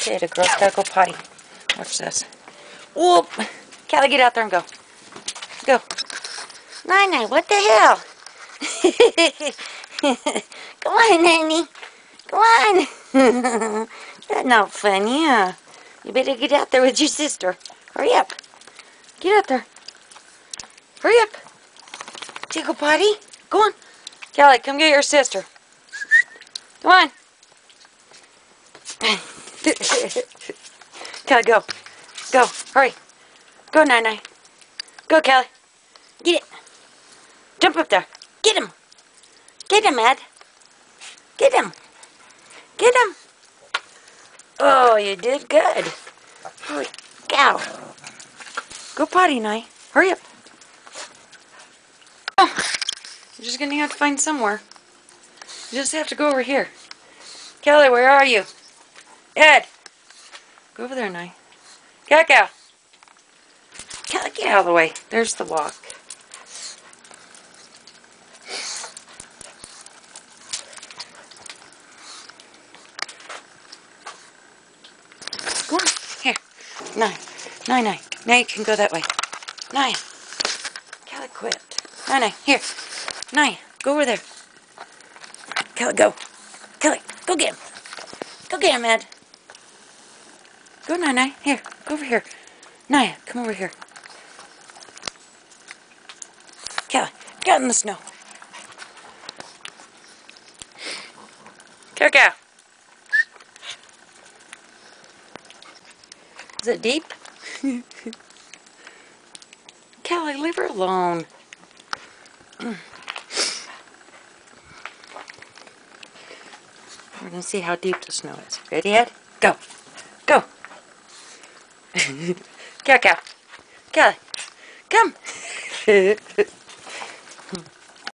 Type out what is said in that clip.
Okay, the girl's gotta go potty. Watch this. Whoop! Callie, get out there and go. Go. Nine, what the hell? Come on, Nanny. Come on. That's not funny, huh? You better get out there with your sister. Hurry up. Get out there. Hurry up. Did you go potty? Go on. Callie, come get your sister. Come on. Callie, go. Go. Hurry. Go, Nine. Go, Callie. Get it. Jump up there. Get him. Get him, Ed. Get him. Get him. Oh, you did good. Holy cow. Go potty, Nye. Hurry up. Oh, you're just going to have to find somewhere. You just have to go over here. Kelly, where are you? Ed. Go over there, Nye. Cow. Kelly, get out of the way. There's the walk. Go on. Here. Nye. Now you can go that way. Nye. Kelly, quit. Nye. Here. Nye, go over there. Kelly, go. Kelly, go get him. Go get him, Ed. Go, Nye. Here. Go over here. Naya, come over here. Kelly, get out in the snow. Cow. Is it deep? Kelly, leave her alone. We're going to see how deep the snow is. Ready, Ed? Go. Go. Cow. Kelly, come.